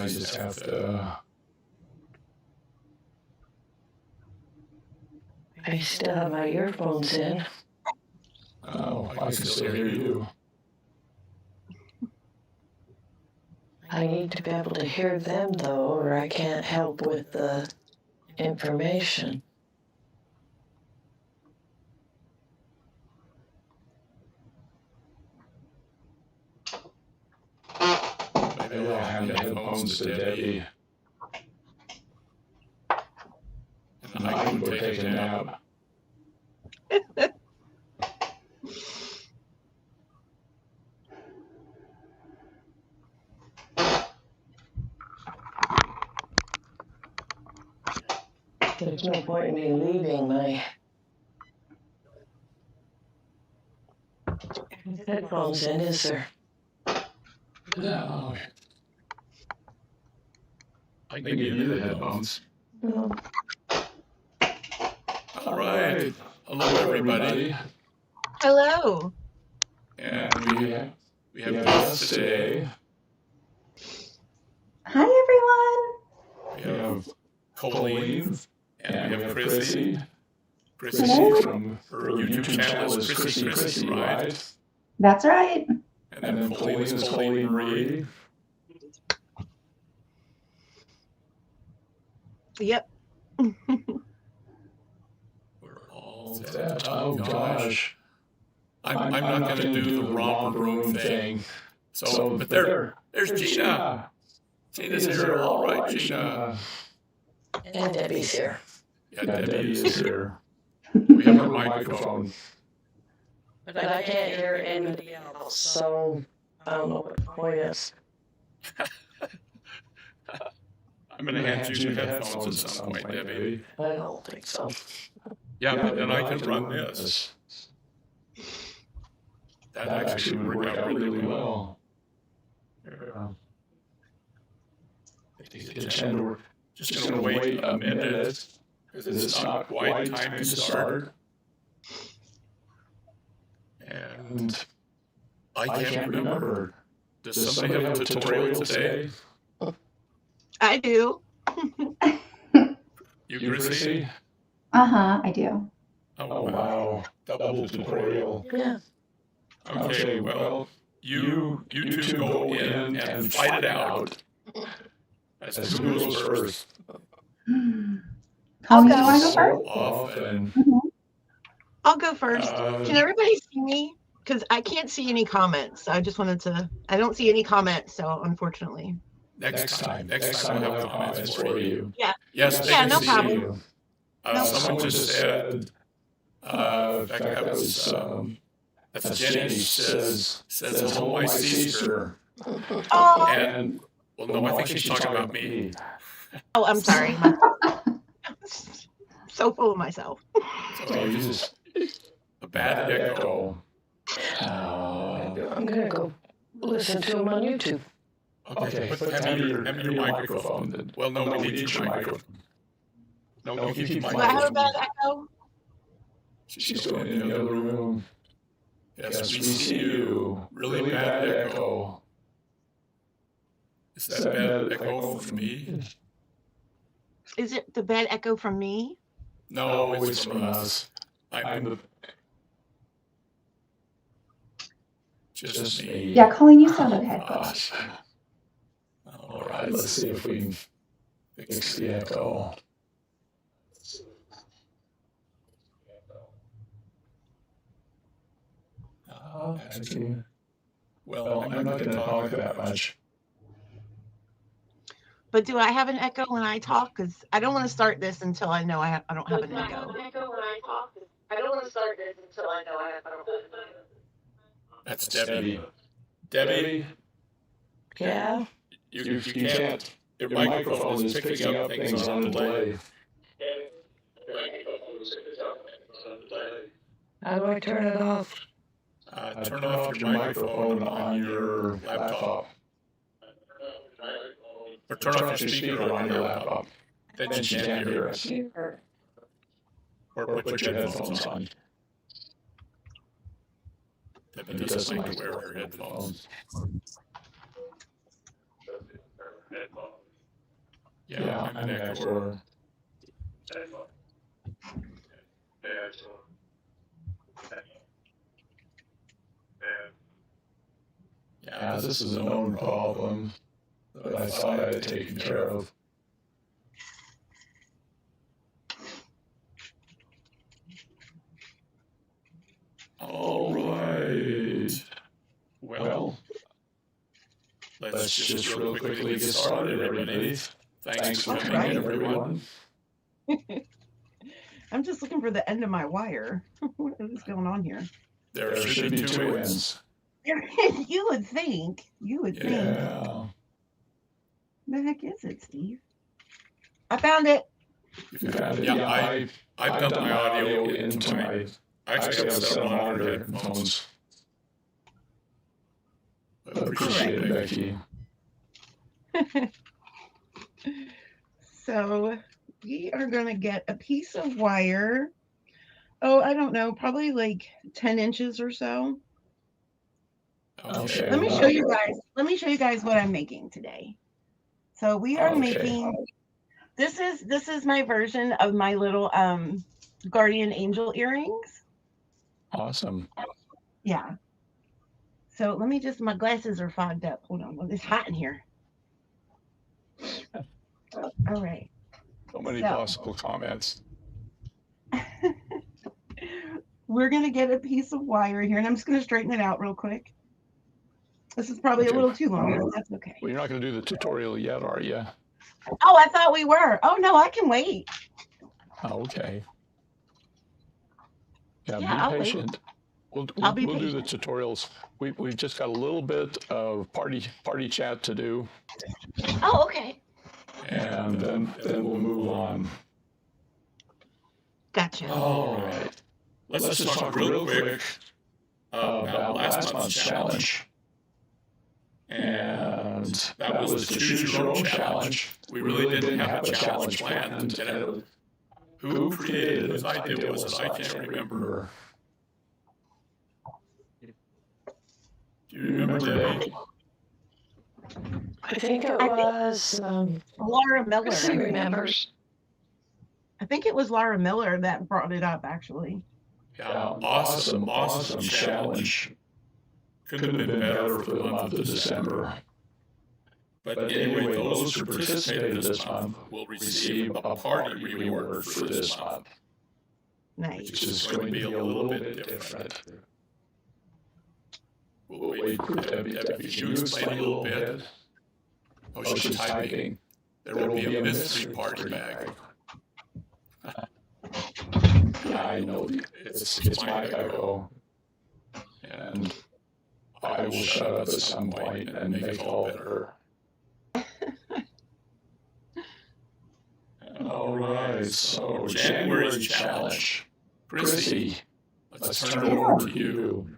I just have to... I still have my earphones in. Oh, I can still hear you. I need to be able to hear them, though, or I can't help with the information. Maybe I'll hand the headphones to Debbie. And I can go take a nap. There's no point in me leaving my headphones in, is there? No. I can give you the headphones. No. All right. Hello, everybody. Hello. And we have guests today. Hi, everyone. We have Colleen and we have Chrissy. Chrissy Hello. from her YouTube channel is Chrissy, right? That's right. And then Colleen is Colleen Marie. Yep. We're all set. Oh, gosh. I'm not going to do the romper room thing. So, but there's Gina. Gina's here. All right, Gina. And Debbie's here. Yeah, Debbie is here. We have her microphone. But I can't hear anybody else, so I don't know what the point is. I'm going to hand you the headphones at some point, Debbie. I don't think so. Yeah, but then I can run this. That actually would work out really well. We're just going to wait a minute, because it's not quite time to start. And I can't remember. Does somebody have a tutorial today? I do. You, Chrissy? I do. Oh, wow. Double tutorial. Yeah. Okay, well, you two go in and fight it out. As who goes first? Colleen, go. you want to go first? Often. I'll go first. Can everybody see me? Because I can't see any comments. I just wanted to. I don't see any comments, so unfortunately. Next time we'll have comments for you. Yeah. Yes, Yeah, they no can problem. see you. Someone just said, in fact, that was, that's Jenny says, hello, my sister. Oh, And, well, no, I think she's talking about me. oh I'm sorry. So full of myself. So you just, a bad echo. I'm going to go listen to them on YouTube. Okay, put hand me your microphone. Then. Well, no, we need your microphone. No, you keep your Do I have a microphone. bad echo? She's going in the other room. Yes, we see you. Really bad echo. Is that bad echo from me? Is it the bad echo from me? No, it's from us. I'm the... Just me. Yeah, Colleen, you sound okay. Gosh. All right, let's see if we can fix the echo. Actually, well, I'm not going to talk that much. But do I have an echo when I talk? Because I don't want to start this until I know I don't have an echo. I don't want to start this until I know I don't have an echo. That's Debbie. Debbie? Yeah? You can't. Your microphone is picking up things on delay. How do I turn it off? Turn off your microphone on your laptop. Or turn off your speaker on your laptop. Then she can't hear us. Or put your headphones on. Debbie doesn't like to wear her headphones. Yeah, I'm next door. Yeah, this is a known problem that I thought I had taken care of. All right. Well, let's just real quickly get started, everybody. Thanks for coming in, everyone. I'm just looking for the end of my wire. What is going on here? There should be two ends. You would think. You would think. Yeah. The heck is it, Steve? I found it. You found it? Yeah, I've dumped my audio into my. I actually have several monitor headphones. Appreciate it, Becky. So we are going to get a piece of wire. Oh, I don't know, probably like 10 inches or so. Okay. Let me show you guys. Let me show you guys what I'm making today. So we are making. This is my version of my little guardian angel earrings. Awesome. Yeah. So let me just. My glasses are fogged up. Hold on. It's hot in here. All right. So many possible comments. We're going to get a piece of wire here, and I'm just going to straighten it out real quick. This is probably a little too long, but that's okay. Well, you're not going to do the tutorial yet, are you? Oh, I thought we were. Oh, no, I can wait. Oh, okay. Yeah, I'll be patient. Wait. We'll do the tutorials. We've just got a little bit of party chat to do. Oh, okay. And then we'll move on. Gotcha. All right. Let's just talk real quick about last month's challenge. And that was the Choose Your Own challenge. We really didn't have a challenge planned. And who created it? Whose idea was it? I can't remember. Do you remember, Debbie? I think it was Laura Miller. Chrissy remembers. I think it was Laura Miller that brought it up, actually. Yeah, awesome challenge. Couldn't have been better for the month of December. But anyway, those who participated this month will receive a party reward for this month. Nice. Which is going to be a little bit different. We'll wait for Debbie. Debbie, can you explain a little bit? Oh, she's typing. There will be a mystery party bag. Yeah, I know. It's my echo. And I will shut up at some point and make it all better. All right, so January's challenge. Chrissy, let's turn it over to you.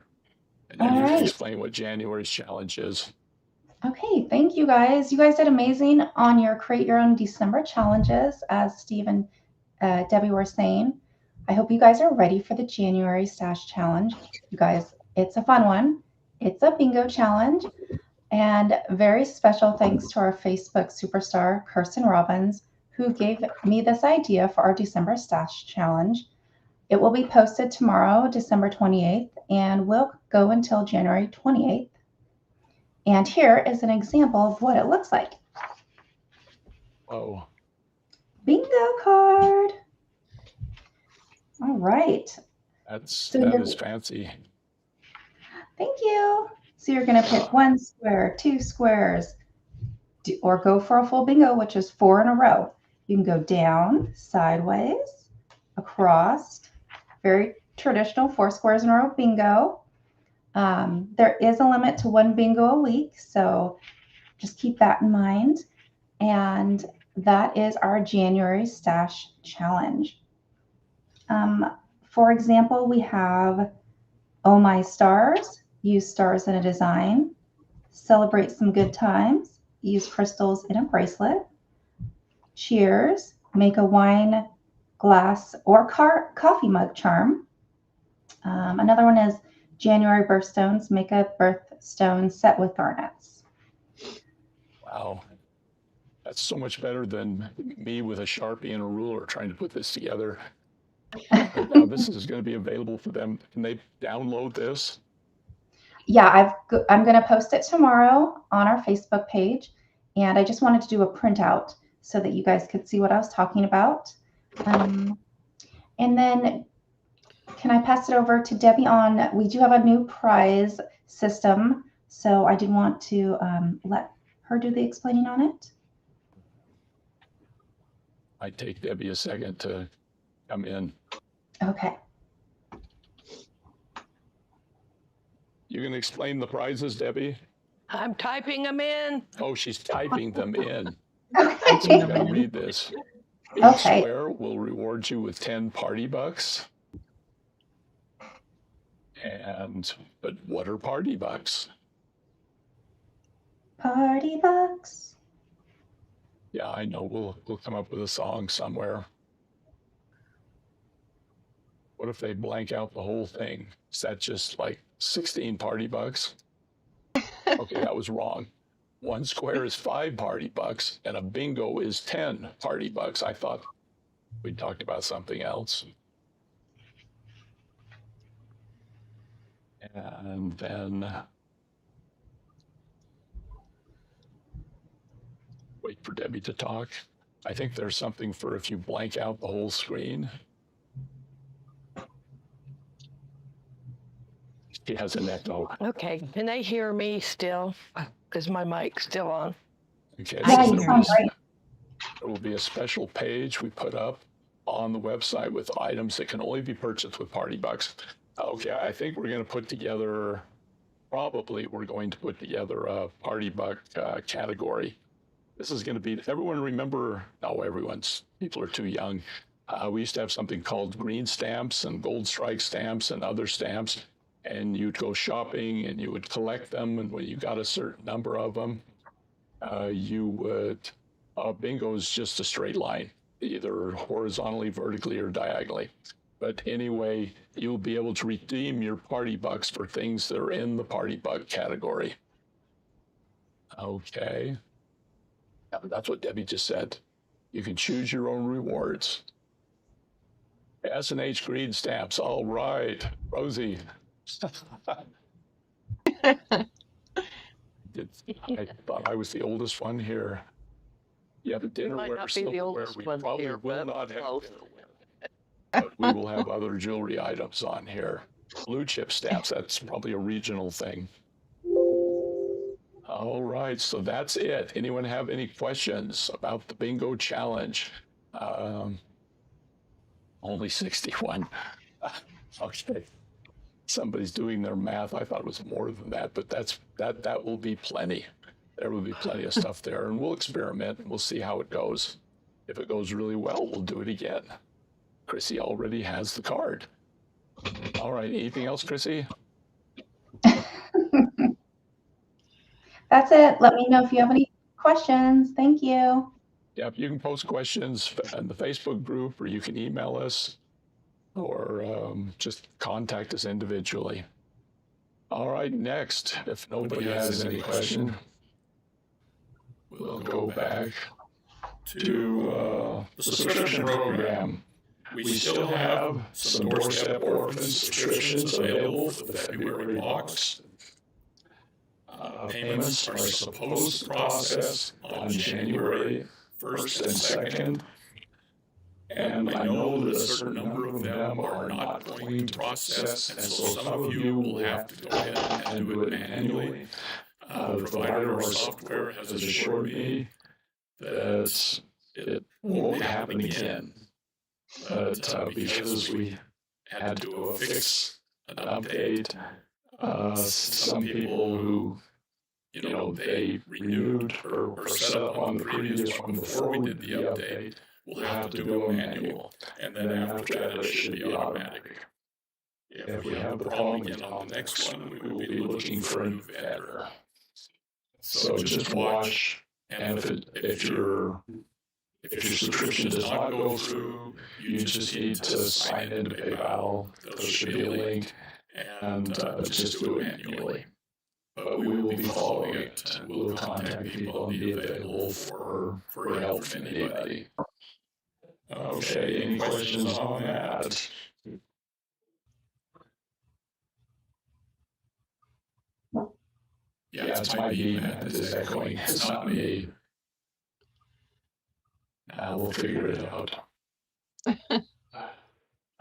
And then you can explain what January's challenge is. Okay, thank you guys. You guys did amazing on your Create Your Own December challenges, as Steve and Debbie were saying. I hope you guys are ready for the January Stash Challenge. You guys, it's a fun one. It's a bingo challenge. And very special thanks to our Facebook superstar, Kirsten Robbins, who gave me this idea for our December Stash Challenge. It will be posted tomorrow, December 28th, and will go until January 28th. And here is an example of what it looks like. Oh. Bingo card. All right. That is fancy. Thank you. So you're going to pick 1 square, 2 squares, or go for a full bingo, which is 4 in a row. You can go down, sideways, across. Very traditional 4 squares in a row bingo. There is a limit to 1 bingo a week, so just keep that in mind. And that is our January Stash Challenge. For example, we have Oh My Stars, use stars in a design. Celebrate some good times, use crystals in a bracelet. Cheers, make a wine glass or coffee mug charm. Another one is January birthstones, make a birthstone set with garnets. Wow. That's so much better than me with a Sharpie and a ruler trying to put this together. This is going to be available for them. Can they download this? Yeah, I'm going to post it tomorrow on our Facebook page. And I just wanted to do a printout so that you guys could see what I was talking about. And then can I pass it over to Debbie on, we do have a new prize system. So I did want to let her do the explaining on it. I'd take Debbie a second to come in. Okay. You can explain the prizes, Debbie? I'm typing them in. Oh, she's typing them in. Okay. So I'm going to read this. Each Okay. square will reward you with 10 party bucks. But what are party bucks? Party bucks. Yeah, I know. We'll come up with a song somewhere. What if they blank out the whole thing? Is that just like 16 party bucks? Okay, that was wrong. 1 square is 5 party bucks, and a bingo is 10 party bucks. I thought we talked about something else. And then wait for Debbie to talk. I think there's something for if you blank out the whole screen. She has an echo. Okay, can they hear me still? Is my mic still on? Okay, Yeah, so you sound great. there will be a special page we put up on the website with items that can only be purchased with party bucks. Okay, I think we're going to put together, probably we're going to put together a party buck category. This is going to be, everyone remember, no, people are too young. We used to have something called green stamps and gold strike stamps and other stamps. And you'd go shopping and you would collect them. And when you got a certain number of them, you would, bingo is just a straight line, either horizontally, vertically, or diagonally. But anyway, you'll be able to redeem your party bucks for things that are in the party buck category. Okay. Yeah, that's what Debbie just said. You can choose your own rewards. S&H green stamps. All right, Rosie. I thought I was the oldest one here. You have a dinnerware silverware. We probably will not have but we will have other jewelry items on here. Blue chip stamps, that's probably a regional thing. All right, so that's it. Anyone have any questions about the bingo challenge? Only 61. Okay. Somebody's doing their math. I thought it was more than that, but that will be plenty. There will be plenty of stuff there, and we'll experiment and we'll see how it goes. If it goes really well, we'll do it again. Chrissy already has the card. All right, anything else, Chrissy? That's it. Let me know if you have any questions. Thank you. Yep, you can post questions in the Facebook group, or you can email us, or just contact us individually. All right, next, if nobody has any question, we'll go back to the subscription program. We still have some doorstep orphan subscriptions available for the February box. Payments are supposed to process on January 1st and 2nd. And I know that a certain number of them are not going to process, and so some of you will have to go ahead and do it manually. The provider of our software has assured me that it won't happen again. But because we had to do a fix, an update, some people who, they renewed or set up on the previous one before we did the update, we'll have to do a manual, and then after that it should be automatic. If we have the problem again on the next one, we will be looking for a new vendor. So just watch, and if your subscription does not go through, you just need to sign into PayPal. There should be a link, and just do it manually. but we will be following it, and we'll contact people and be available for help from anybody. Okay, any questions on that? Yeah, it's my beat, man. It's echoing. It's not me. Now we'll figure it out.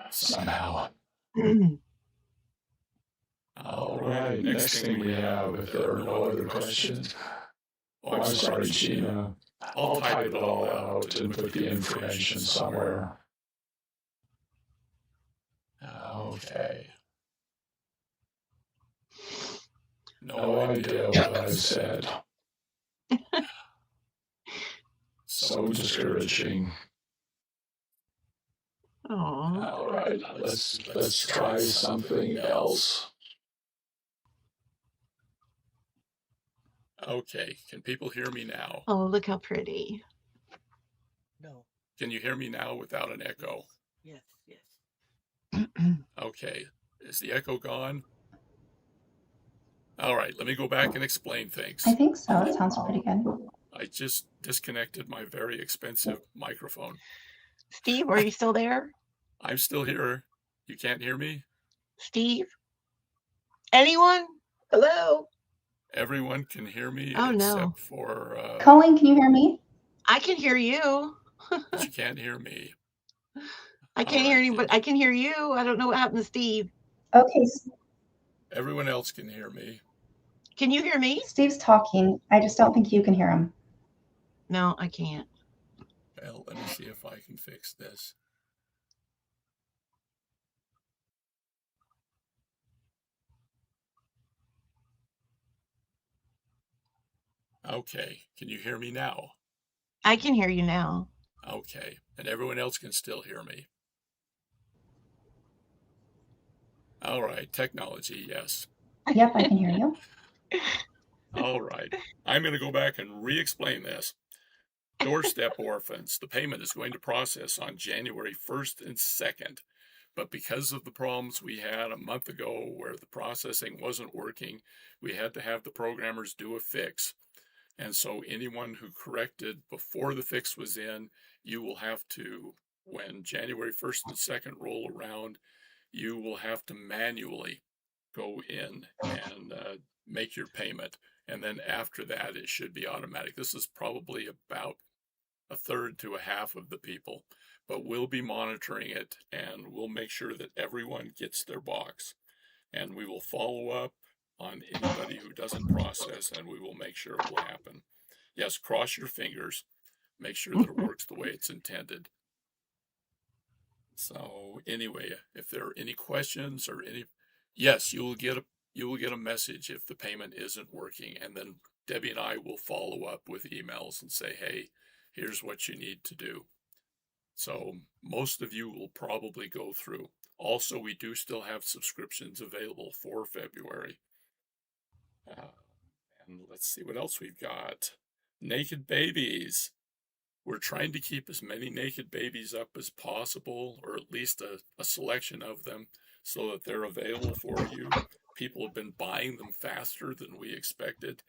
Somehow. All right, next thing we have, if there are no other questions. Oh, I'm sorry, Gina. I'll type it all out and put the information somewhere. Okay. No idea what I've said. So discouraging. Aww. All right, let's try something else. Okay, can people hear me now? Oh, look how pretty. No. Can you hear me now without an echo? Yes. Okay, is the echo gone? All right, let me go back and explain things. I think so. It sounds pretty good. I just disconnected my very expensive microphone. Steve, are you still there? I'm still here. You can't hear me? Steve? Anyone? Hello? Everyone can hear me Oh, except no. for... Colleen, can you hear me? I can hear you. But you can't hear me. I can't hear you, but I can hear you. I don't know what happened to Steve. Okay, Everyone else can hear me. Can you hear me? Steve's talking. I just don't think you can hear him. No, I can't. Well, let me see if I can fix this. Okay, can you hear me now? I can hear you now. Okay, and everyone else can still hear me. All right, technology, yes. Yep, I can hear you. All right, I'm going to go back and re-explain this. Doorstep orphans, the payment is going to process on January 1st and 2nd. But because of the problems we had a month ago where the processing wasn't working, we had to have the programmers do a fix. And so anyone who corrected before the fix was in, you will have to, when January 1st and 2nd roll around, you will have to manually go in and make your payment. And then after that, it should be automatic. This is probably about a third to a half of the people, but we'll be monitoring it and we'll make sure that everyone gets their box. And we will follow up on anybody who doesn't process, and we will make sure it will happen. Yes, cross your fingers. Make sure that it works the way it's intended. So anyway, if there are any questions or any, yes, you will get a message if the payment isn't working, and then Debbie and I will follow up with emails and say, hey, here's what you need to do. So most of you will probably go through. Also, we do still have subscriptions available for February. And let's see what else we've got. Naked babies. We're trying to keep as many naked babies up as possible, or at least a selection of them, so that they're available for you. People have been buying them faster than we expected,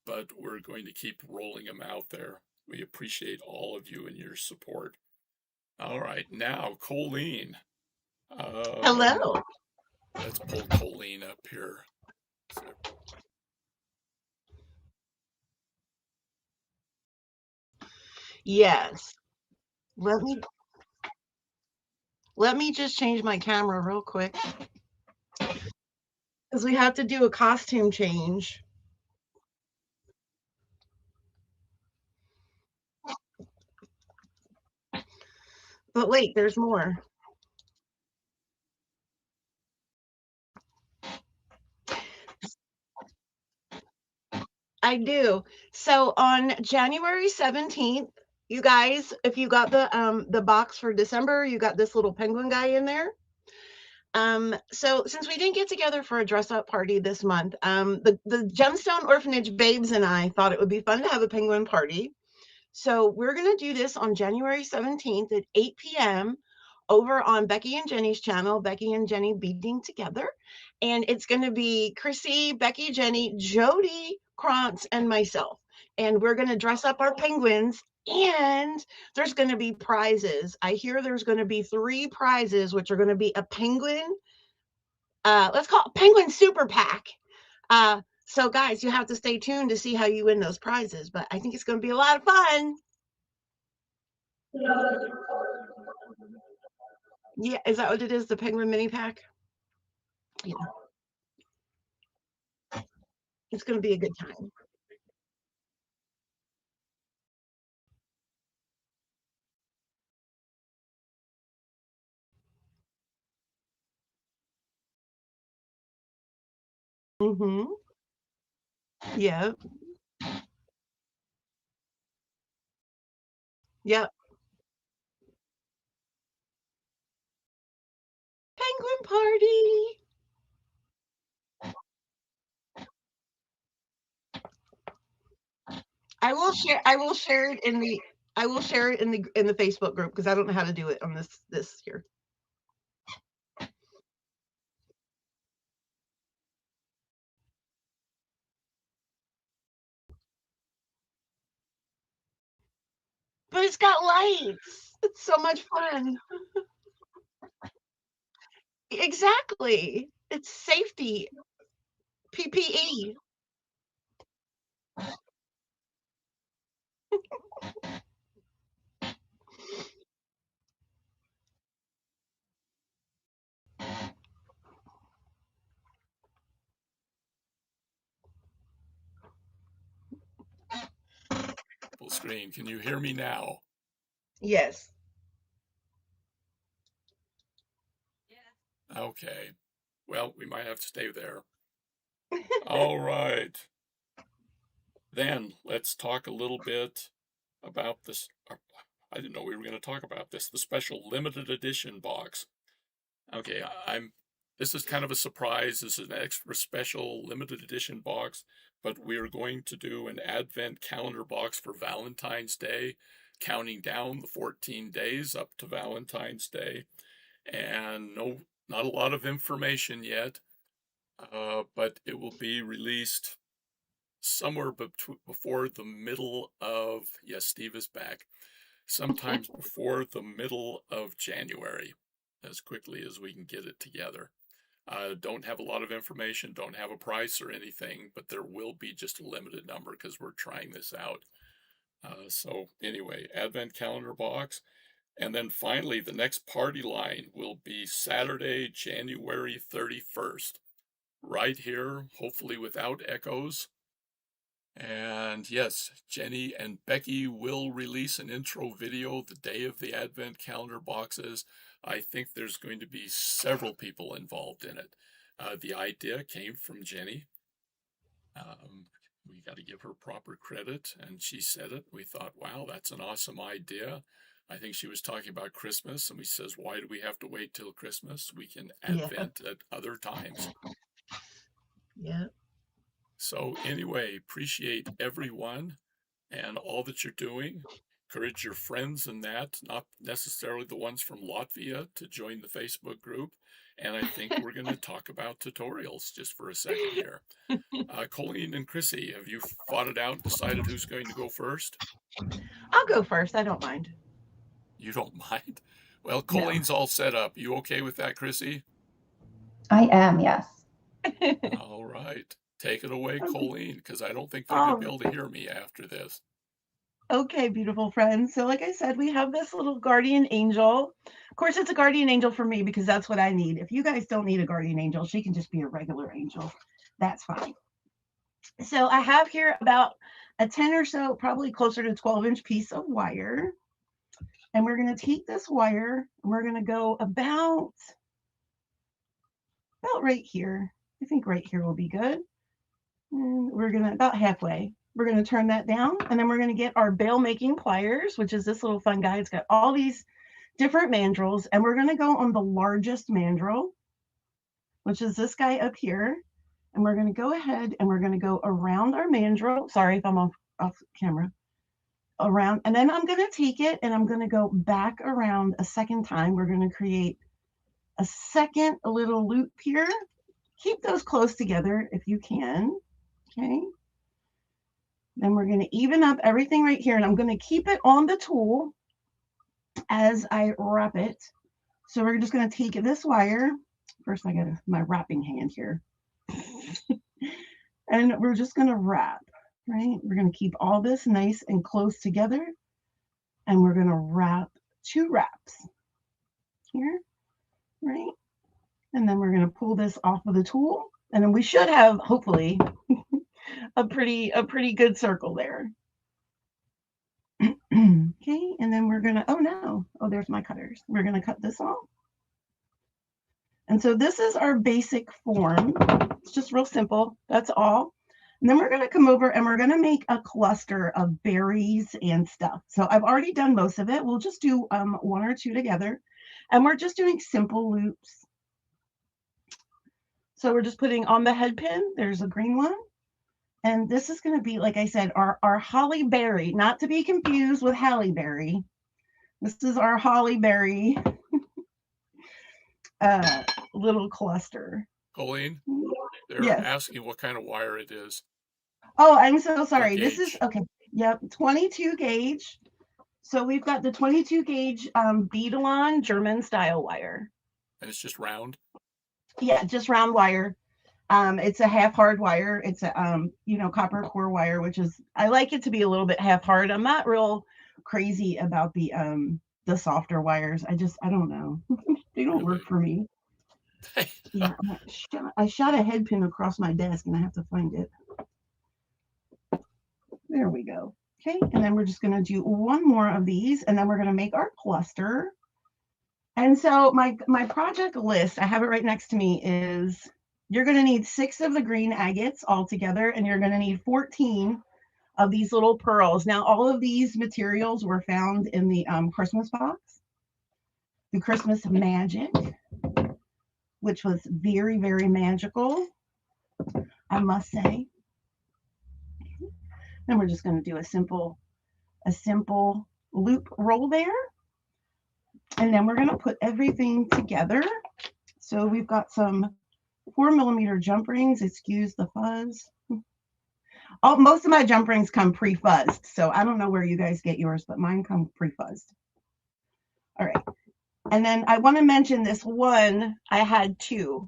but we're going to keep rolling them out there. We appreciate all of you and your support. All right, now Colleen. Hello. Let's pull Colleen up here. Yes. Let me just change my camera real quick, because we have to do a costume change. But wait, there's more. I do. So on January 17th, you guys, if you got the box for December, you got this little penguin guy in there. So since we didn't get together for a dress-up party this month, the Gemstone Orphanage babes and I thought it would be fun to have a penguin party. So we're going to do this on January 17th at 8 p.m. over on Becky and Jenny's channel, Becky and Jenny Beating Together. And it's going to be Chrissy, Becky, Jenny, Jody, Krantz, and myself. And we're going to dress up our penguins, and there's going to be prizes. I hear there's going to be 3 prizes, which are going to be a penguin. Let's call it Penguin Super Pack. So guys, you have to stay tuned to see how you win those prizes, but I think it's going to be a lot of fun. Yeah, is that what it is? The Penguin Mini Pack? Yeah. It's going to be a good time. Mm-hmm. Yeah. Yep. Penguin party. I will share it in the Facebook group because I don't know how to do it on this here. But it's got lights. It's so much fun. Exactly. It's safety. PPE. Full screen. Can you hear me now? Yes. Okay. Well, we might have to stay there. All right. Then let's talk a little bit about this. I didn't know we were going to talk about this. The special limited edition box. Okay, this is kind of a surprise. This is an extra special limited edition box, but we are going to do an advent calendar box for Valentine's Day, counting down the 14 days up to Valentine's Day. And no, not a lot of information yet, but it will be released somewhere before the middle of, yes, Steve is back, sometimes before the middle of January, as quickly as we can get it together. Don't have a lot of information, don't have a price or anything, but there will be just a limited number because we're trying this out. So anyway, Advent Calendar Box. And then finally, the next party line will be Saturday, January 31st, right here, hopefully without echoes. And yes, Jenny and Becky will release an intro video the day of the Advent Calendar boxes. I think there's going to be several people involved in it. The idea came from Jenny. We got to give her proper credit, and she said it. We thought, wow, that's an awesome idea. I think she was talking about Christmas, and we says, why do we have to wait till Christmas? We can Advent at other times. Yeah. So anyway, appreciate everyone and all that you're doing. Encourage your friends and that, not necessarily the ones from Latvia, to join the Facebook group. And I think we're going to talk about tutorials just for a second here. Colleen and Chrissy, have you fought it out, decided who's going to go first? I'll go first. I don't mind. You don't mind? Well, Colleen's all set up. You okay with that, Chrissy? I am, yes. All right. Take it away, Colleen, because I don't think they're going to be able to hear me after this. Okay, beautiful friends. So like I said, we have this little guardian angel. Of course, it's a guardian angel for me because that's what I need. If you guys don't need a guardian angel, she can just be a regular angel. That's fine. So I have here about a 10 or so, probably closer to 12-inch piece of wire. And we're going to take this wire and we're going to go about right here. I think right here will be good. And we're going to about halfway. We're going to turn that down, and then we're going to get our bail making pliers, which is this little fun guy. It's got all these different mandrels, and we're going to go on the largest mandrel, which is this guy up here. And we're going to go ahead and we're going to go around our mandrel. Sorry if I'm off camera. Around, and then I'm going to take it and I'm going to go back around a second time. We're going to create a second little loop here, keep those close together if you can. Okay. Then we're going to even up everything right here, and I'm going to keep it on the tool as I wrap it. So we're just going to take this wire. First, I got my wrapping hand here. And we're just going to wrap, right? We're going to keep all this nice and close together. And we're going to wrap 2 wraps here, right? And then we're going to pull this off of the tool. And then we should have, hopefully, a pretty good circle there. Okay, and then we're going to, oh no, oh, there's my cutters. We're going to cut this off. And so this is our basic form. It's just real simple. That's all. And then we're going to come over and we're going to make a cluster of berries and stuff. So I've already done most of it. We'll just do 1 or 2 together. And we're just doing simple loops. So we're just putting on the head pin. There's a green one. And this is going to be, like I said, our holly berry, not to be confused with Halle Berry. This is our holly berry little cluster. Colleen, they're Yes. asking what kind of wire it is. Oh, I'm so sorry. What This is, gauge? okay. Yep, 22 gauge. So we've got the 22 gauge bead-along German style wire. And it's just round? Yeah, just round wire. It's a half hard wire. It's a copper core wire, which is, I like it to be a little bit half hard. I'm not real crazy about the softer wires. I don't know. They don't work for me. Yeah, I shot a head pin across my desk and I have to find it. There we go. Okay, and then we're just going to do 1 more of these, and then we're going to make our cluster. And so my project list, I have it right next to me, is you're going to need 6 of the green agates all together, and you're going to need 14 of these little pearls. Now, all of these materials were found in the Christmas box, the Christmas magic, which was very, very magical, I must say. And we're just going to do a simple loop roll there. And then we're going to put everything together. So we've got some 4mm jump rings. Excuse the fuzz. Most of my jump rings come pre-fuzzed. So I don't know where you guys get yours, but mine come pre-fuzzed. All right. And then I want to mention this one. I had 2.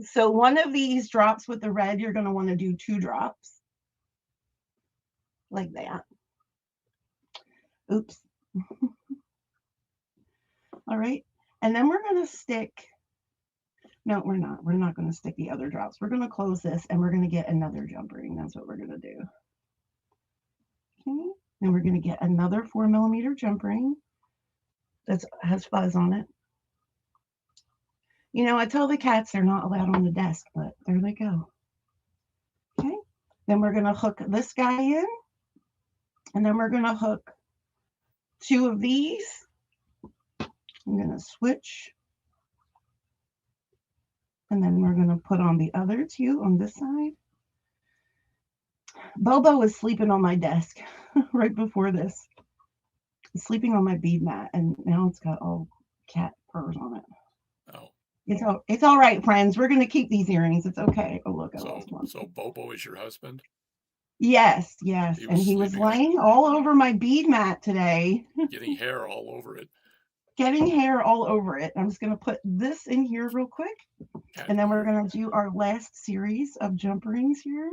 So one of these drops with the red, you're going to want to do 2 drops. Like that. Oops. All right. And then we're going to stick, no, we're not. We're not going to stick the other drops. We're going to close this and we're going to get another jump ring. That's what we're going to do. Okay. Then we're going to get another 4mm jump ring that has fuzz on it. You know, I tell the cats they're not allowed on the desk, but there they go. Okay. Then we're going to hook this guy in. And then we're going to hook 2 of these. I'm going to switch. And then we're going to put on the other 2 on this side. Bobo was sleeping on my desk right before this. He's sleeping on my bead mat, and now it's got all cat furs on it. Oh. It's all right, friends. We're going to keep these earrings. It's okay. Oh, look, I lost one. So Bobo is your husband? Yes. And he was laying all over my bead mat today. Getting hair all over it. Getting hair all over it. I'm just going to put this in here real quick. And then we're going to do our last series of jump rings here.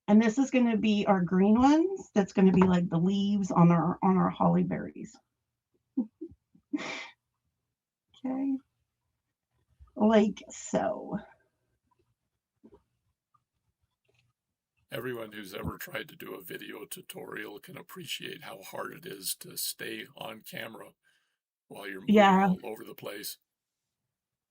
And this is going to be our green ones. That's going to be like the leaves on our holly berries. Okay. Like so. Everyone who's ever tried to do a video tutorial can appreciate how hard it is to stay on camera while you're moving all over the place.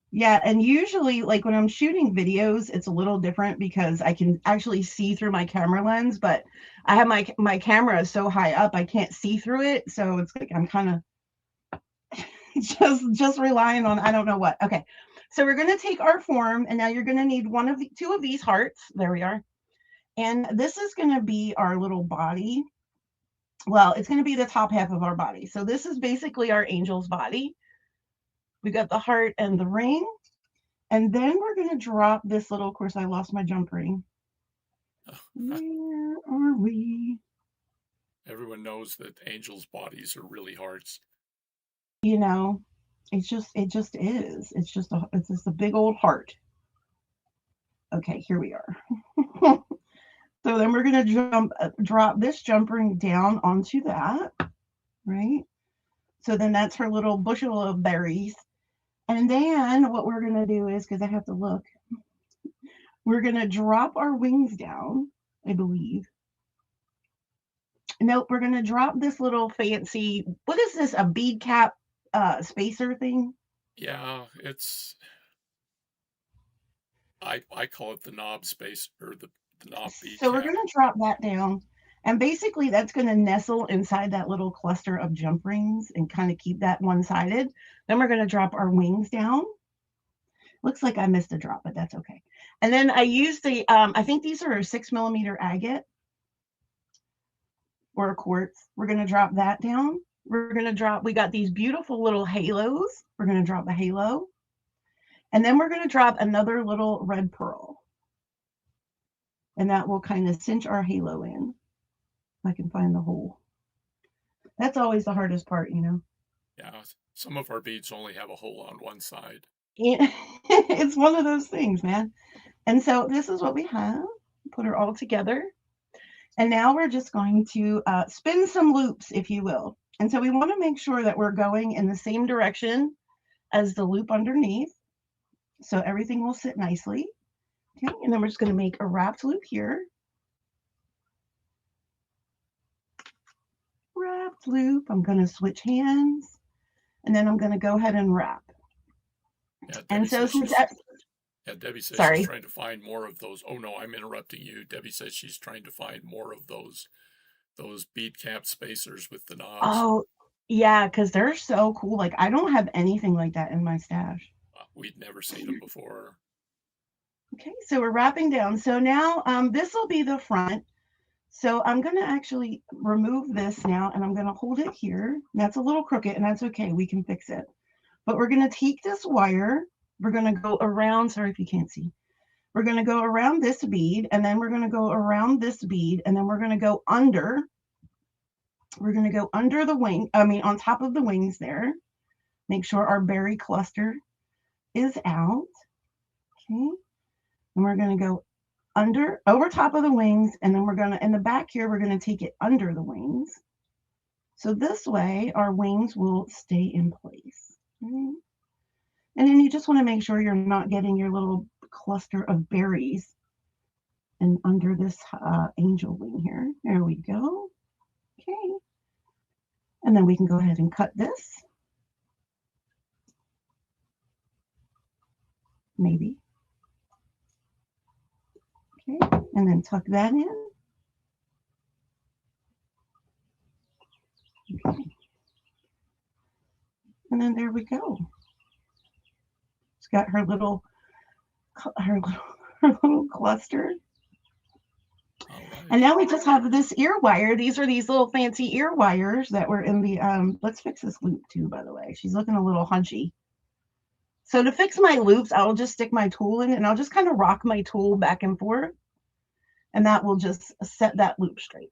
Yeah, and usually, like when I'm shooting videos, it's a little different because I can actually see through my camera lens, but I have my camera so high up, I can't see through it. So it's like I'm kind of just relying on, I don't know what. Okay, so we're going to take our form, and now you're going to need 2 of these hearts. There we are. And this is going to be our little body. Well, it's going to be the top half of our body. So this is basically our angel's body. We got the heart and the ring. And then we're going to drop this little, of course, I lost my jump ring. Where are we? Everyone knows that angels' bodies are really hearts. You know, it just is. It's just a big old heart. Okay, here we are. So then we're going to drop this jump ring down onto that, right? So then that's her little bushel of berries. And then what we're going to do is, because I have to look, we're going to drop our wings down, I believe. Nope, we're going to drop this little fancy, what is this, a bead cap spacer thing? Yeah, it's, I call it the knob space, or the knob bead So cap. we're going to drop that down. And basically that's going to nestle inside that little cluster of jump rings and kind of keep that one-sided. Then we're going to drop our wings down. Looks like I missed a drop, but that's okay. And then I used the, I think these are a 6mm agate or a quartz. We're going to drop that down. We're going to drop, we got these beautiful little halos. We're going to drop the halo. And then we're going to drop another little red pearl. And that will kind of cinch our halo in. I can find the hole. That's always the hardest part, you know. Yeah, some of our beads only have a hole on one side. Yeah, it's one of those things, man. And so this is what we have. Put her all together. And now we're just going to spin some loops, if you will. And so we want to make sure that we're going in the same direction as the loop underneath. So everything will sit nicely. Okay, and then we're just going to make a wrapped loop here. Wrapped loop. I'm going to switch hands. And then I'm going to go ahead and wrap. Yeah, and so since that, Debbie says sorry. she's trying to find more of those. Oh no, I'm interrupting you. Debbie says she's trying to find more of those bead cap spacers with the knobs. Oh, yeah, because they're so cool. Like, I don't have anything like that in my stash. We'd never seen them before. Okay, so we're wrapping down. So now this will be the front. So I'm going to actually remove this now, and I'm going to hold it here. That's a little crooked, and that's okay. We can fix it. But we're going to take this wire. We're going to go around. Sorry if you can't see. We're going to go around this bead, and then we're going to go around this bead, and then we're going to go under. We're going to go under the wing, on top of the wings there. Make sure our berry cluster is out. Okay. And we're going to go over top of the wings, and then we're going to, in the back here, we're going to take it under the wings. So this way, our wings will stay in place. Okay. And then you just want to make sure you're not getting your little cluster of berries and under this angel wing here. There we go. Okay. And then we can go ahead and cut this. Maybe. Okay. And then tuck that in. Okay. And then there we go. It's got her little cluster. Right. And now we just have this ear wire. These are these little fancy ear wires that were in the, let's fix this loop too, by the way. She's looking a little hunchy. So to fix my loops, I'll just stick my tool in it, and I'll just kind of rock my tool back and forth. And that will just set that loop straight.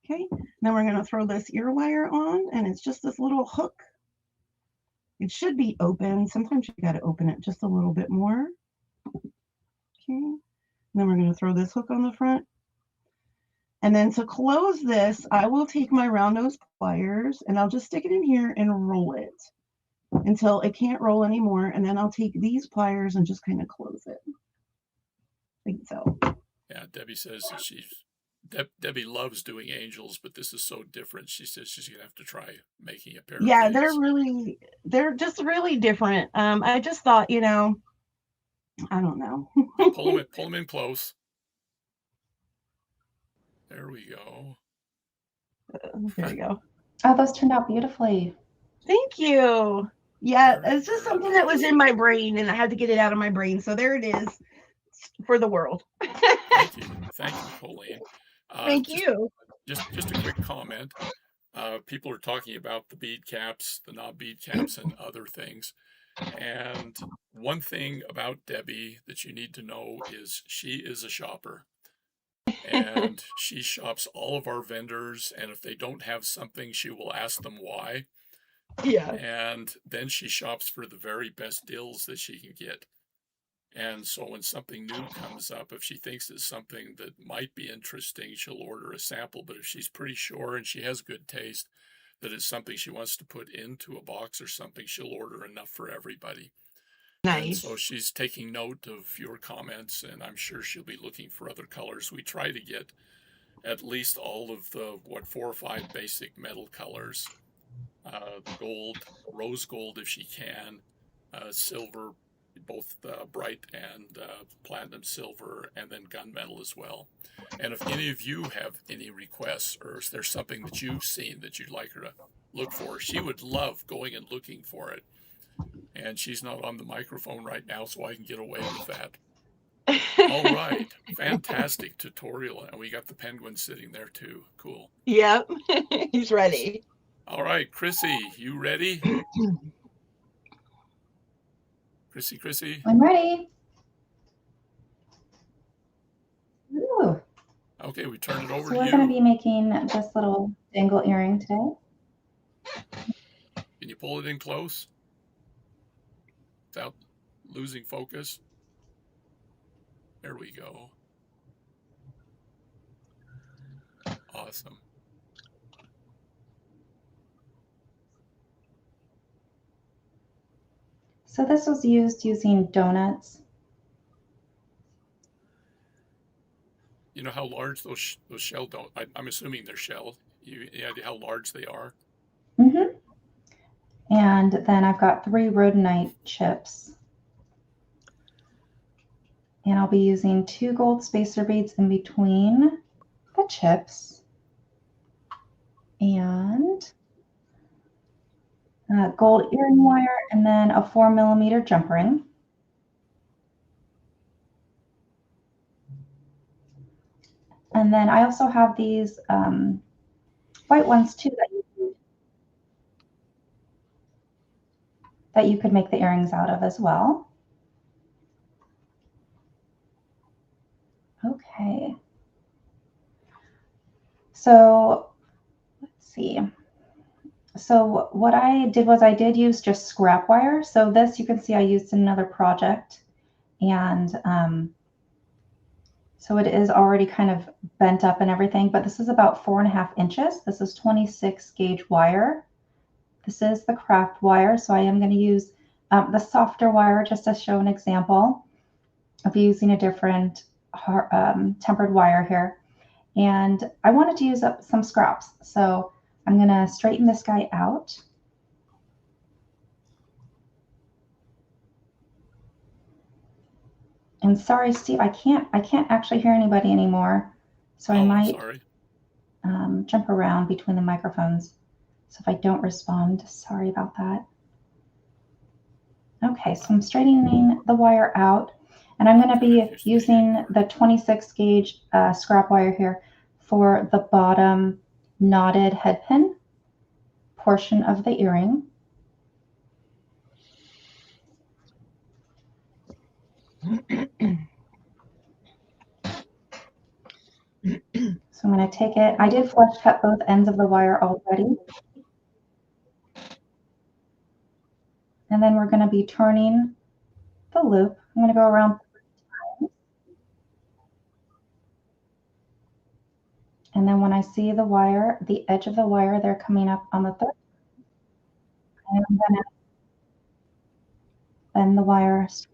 Okay, then we're going to throw this ear wire on, and it's just this little hook. It should be open. Sometimes you got to open it just a little bit more. Okay. Then we're going to throw this hook on the front. And then to close this, I will take my round nose pliers and I'll just stick it in here and roll it until it can't roll anymore. And then I'll take these pliers and just kind of close it. Like so. Yeah, Debbie says that Debbie loves doing angels, but this is so different. She says she's going to have to try making a pair of these. They're just really different. I just thought, I don't know. Pull them in close. There we go. There we go. Oh, those turned out beautifully. Thank you. Yeah, it's just something that was in my brain, and I had to get it out of my brain. So there it is for the world. Thank you, Colleen. Thank you. Just a quick comment. People are talking about the bead caps, the knob bead caps, and other things. And one thing about Debbie that you need to know is she is a shopper. And she shops all of our vendors. And if they don't have something, she will ask them why. Yeah. And then she shops for the very best deals that she can get. And so when something new comes up, if she thinks it's something that might be interesting, she'll order a sample. But if she's pretty sure and she has good taste that it's something she wants to put into a box or something, she'll order enough for everybody. And Nice. so she's taking note of your comments, and I'm sure she'll be looking for other colors. We try to get at least all of the, 4 or 5 basic metal colors, gold, rose gold if she can, silver, both bright and platinum silver, and then gunmetal as well. And if any of you have any requests, or if there's something that you've seen that you'd like her to look for, she would love going and looking for it. And she's not on the microphone right now, so I can get away with that. All right, fantastic tutorial. And we got the penguin sitting there too. Cool. Yep, he's ready. All right, Chrissy, you ready? Chrissy? I'm ready. Ooh. Okay, we turn it over So to we're you. going to be making this little dangle earring today. Can you pull it in close without losing focus? There we go. Awesome. So this was used using donuts. You know how large those shell don't? I'm assuming they're shelled. Any idea how large they are? Mm-hmm. And then I've got 3 rhodonite chips. And I'll be using 2 gold spacer beads in between the chips. And gold earring wire, and then a 4mm jump ring. And then I also have these white ones too that you could make the earrings out of as well. Okay. So let's see. So what I did was I did use just scrap wire. So this you can see I used in another project. And so it is already kind of bent up and everything, but this is about 4.5 inches. This is 26 gauge wire. This is the craft wire. So I am going to use the softer wire just to show an example of using a different tempered wire here. And I wanted to use up some scraps. So I'm going to straighten this guy out. And sorry, Steve, I can't actually hear anybody anymore. So I might jump around between the microphones. So if I don't respond, sorry about that. Okay, so I'm straightening the wire out, and I'm going to be using the 26 gauge scrap wire here for the bottom knotted head pin portion of the earring. So I'm going to take it. I did flush cut both ends of the wire already. And then we're going to be turning the loop. I'm going to go around 3 times. And then when I see the wire, the edge of the wire, they're coming up on the 3rd. And I'm going to bend the wire straight.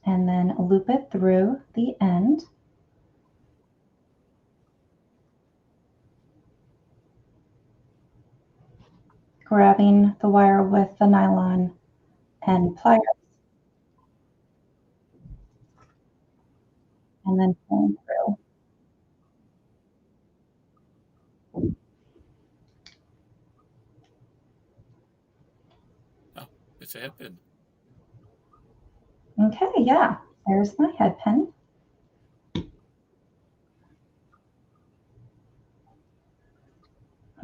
And then loop it through the end. Grabbing the wire with the nylon and pliers. And then pulling through. Oh, it's a head pin. Okay, yeah, there's my head pin.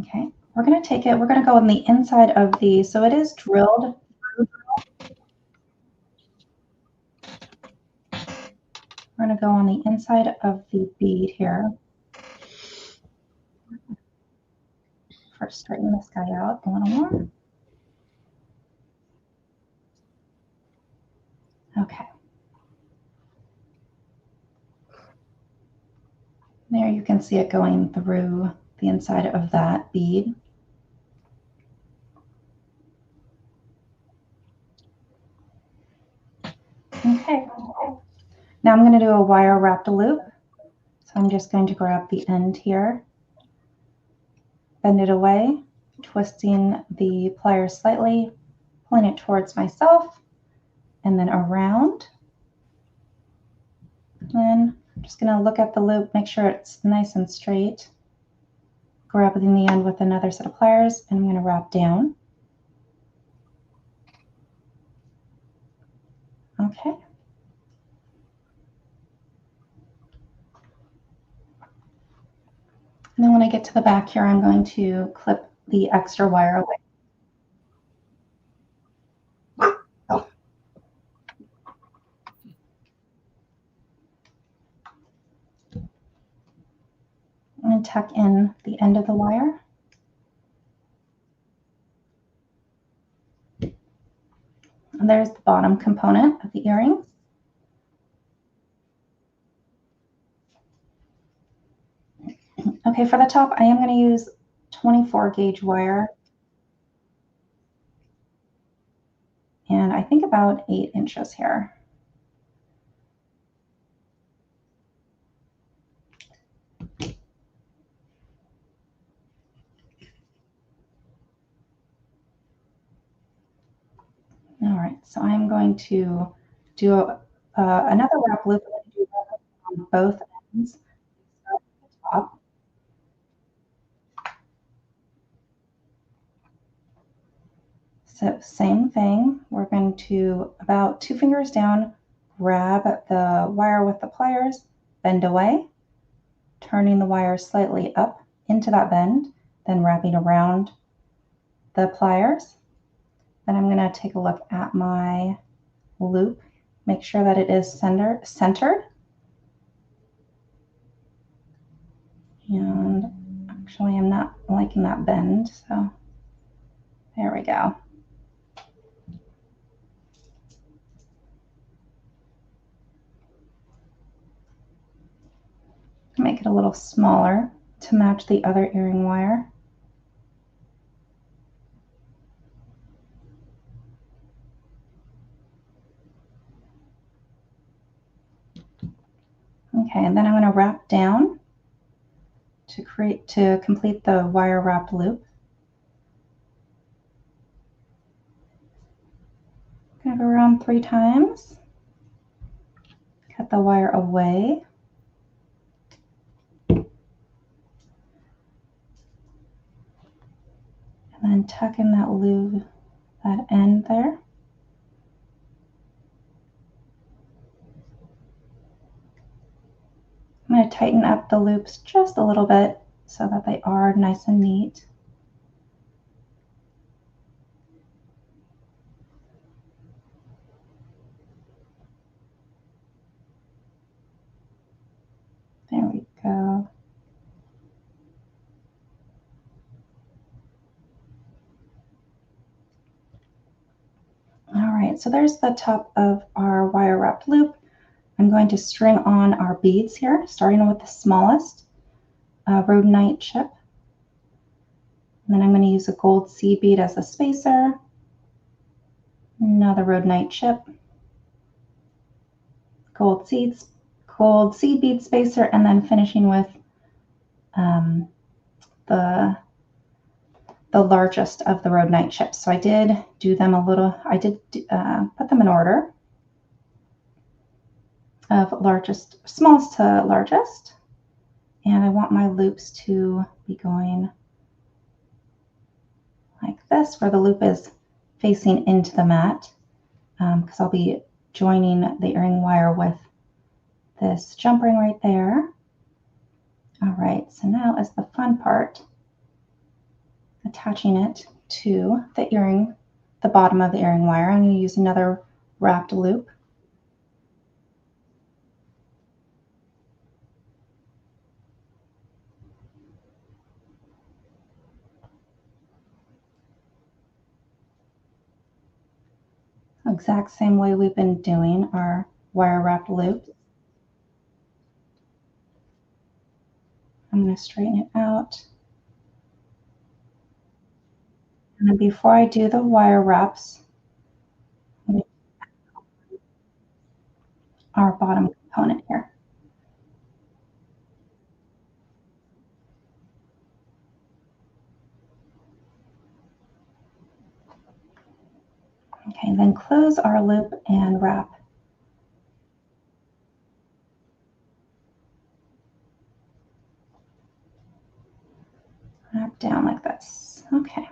Okay, we're going to take it, we're going to go on the inside of the, so it is drilled. We're going to go on the inside of the bead here. First, straighten this guy out a little more. Okay. There you can see it going through the inside of that bead. Okay. Now I'm going to do a wire wrapped loop. So I'm just going to grab the end here, bend it away, twisting the pliers slightly, pulling it towards myself, and then around. Then I'm just going to look at the loop, make sure it's nice and straight. Grab it in the end with another set of pliers, and I'm going to wrap down. Okay. And then when I get to the back here, I'm going to clip the extra wire away. Oh. I'm going to tuck in the end of the wire. And there's the bottom component of the earrings. Okay, for the top, I am going to use 24 gauge wire. And I think about 8 inches here. All right, so I'm going to do another wrap loop. I'm going to do on both ends. Start at the top. So same thing, we're going to, about 2 fingers down, grab the wire with the pliers, bend away, turning the wire slightly up into that bend, then wrapping around the pliers. Then I'm going to take a look at my loop, make sure that it is centered. And actually I'm not liking that bend, so there we go. Make it a little smaller to match the other earring wire. Okay, and then I'm going to wrap down to complete the wire wrapped loop. I'm going to go around 3 times. Cut the wire away. And then tuck in that loop, that end there. I'm going to tighten up the loops just a little bit so that they are nice and neat. There we go. All right, so there's the top of our wire wrapped loop. I'm going to string on our beads here, starting with the smallest rhodonite chip. And then I'm going to use a gold seed bead as a spacer, another rhodonite chip, gold seed bead spacer, and then finishing with the largest of the rhodonite chips. So I did do them a little, I did put them in order of smallest to largest. And I want my loops to be going like this, where the loop is facing into the mat, because I'll be joining the earring wire with this jump ring right there. All right, so now is the fun part. attaching it to the earring, the bottom of the earring wire. I'm going to use another wrapped loop. Exact same way we've been doing our wire wrapped loops. I'm going to straighten it out. And then before I do the wire wraps, our bottom component here. Okay, then close our loop and wrap. Wrap down like this. Okay.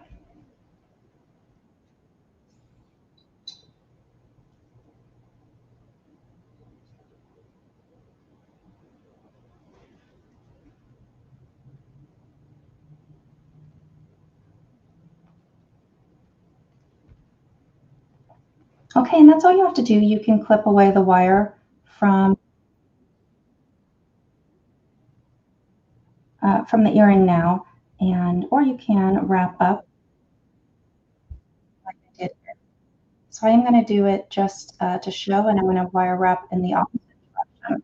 Okay, and that's all you have to do. You can clip away the wire from the earring now, or you can wrap up like I did here. So I am going to do it just to show, and I'm going to wire wrap in the opposite direction.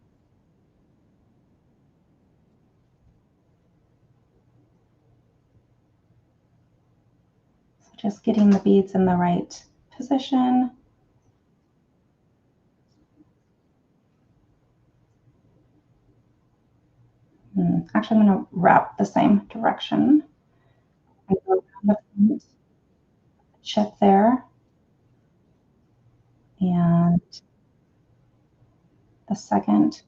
So just getting the beads in the right position. Actually, I'm going to wrap the same direction. I'm going to go around the front, chip there, and the second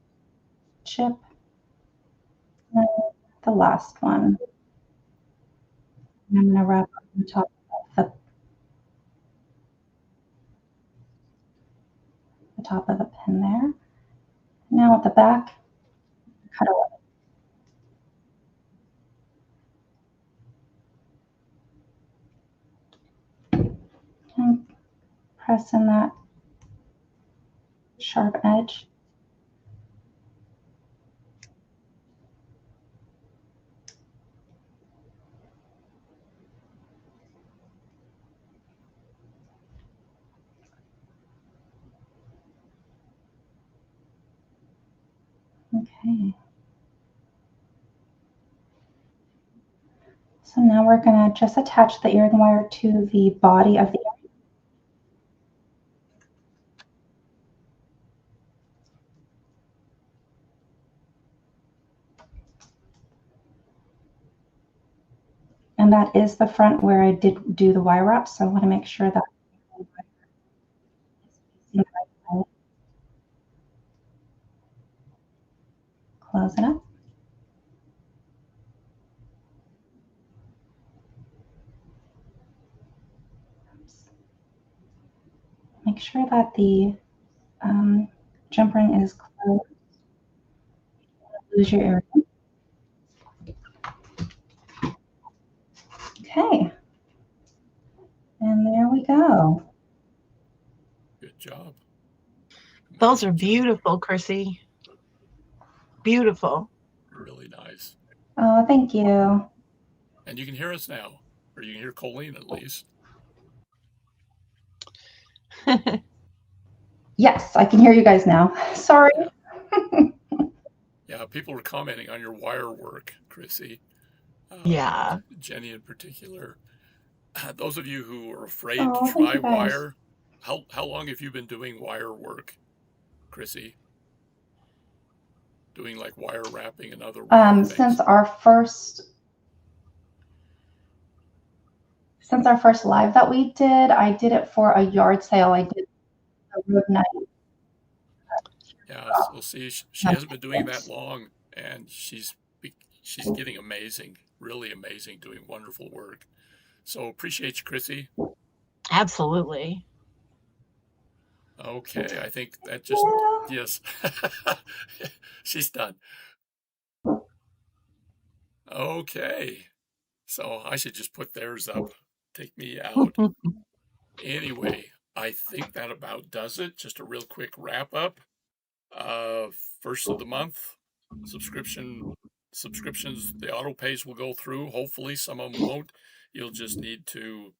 chip, and the last one. And I'm going to wrap on top of the top of the pin there. Now at the back, cut away. And press in that sharp edge. Okay. So now we're going to just attach the earring wire to the body of the earring. And that is the front where I did do the wire wrap, so I want to make sure that is facing the right way. Close it up. Make sure that the jump ring is closed. Lose your earring. Okay. And there we go. Good job. Those are Amazing job. beautiful, Chrissy. Beautiful. Really nice. Oh, thank you. And you can hear us now, or you can hear Colleen at least. Yes, I can hear you guys now. Sorry. Yeah, people were commenting on your wire work, Chrissy. Yeah. Jenny in particular. Those of you who are afraid Oh, to thank try you guys. wire, how long have you been doing wire work, Chrissy? Doing like wire wrapping and other wire things? Since our first live that we did, I did it for a yard sale. I did a road night. Yeah, so see, she hasn't been doing that long, and she's getting amazing, really amazing, doing wonderful work. So appreciate you, Chrissy. Absolutely. Okay, I think that just, yes, she's done. Okay, So I should just put theirs up. Take me out. Anyway, I think that about does it. Just a real quick wrap up. First of the month, subscriptions, the auto pays will go through. Hopefully some of them won't. You'll just need to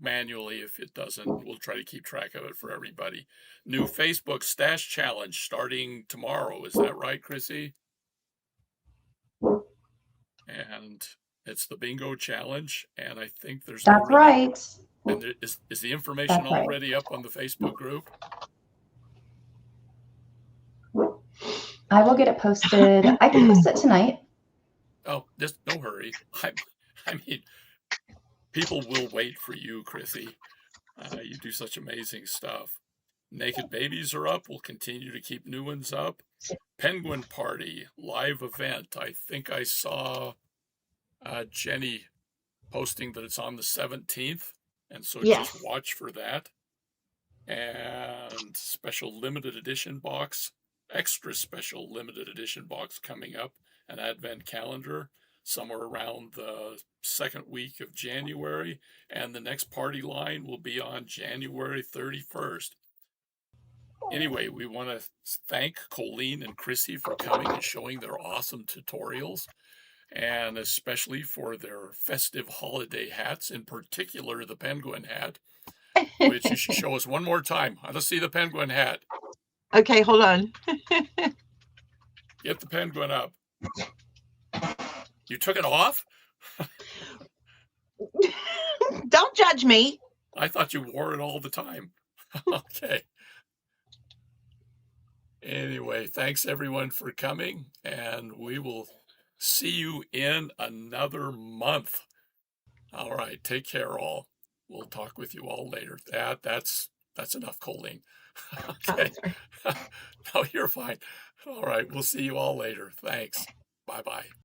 manually, if it doesn't, we'll try to keep track of it for everybody. New Facebook Stash Challenge starting tomorrow. Is that right, Chrissy? And it's the bingo challenge. And I think there's That's right. And there is the information That's right. already up on the Facebook group? I will get it posted. I can post it tonight. Oh, just no hurry. I mean, people will wait for you, Chrissy. You do such amazing stuff. Naked Babies are up. We'll continue to keep new ones up. Penguin Party live event. I think I saw Jenny posting that it's on the 17th. And so Yes. just watch for that. And special limited edition box, extra special limited edition box coming up, an advent calendar somewhere around the second week of January. And the next party line will be on January 31st. Anyway, we want to thank Colleen and Chrissy for coming and showing their awesome tutorials, and especially for their festive holiday hats, in particular the penguin hat, which you should show us one more time. Let's see the penguin hat. Okay, hold on. Get the penguin up. You took it off? Don't judge me. I thought you wore it all the time. Okay. Anyway, thanks everyone for coming, and we will see you in another month. All right, take care all. We'll talk with you all later. That's enough, Colleen. Okay. No, you're fine. All right, we'll see you all later. Thanks. Bye-bye.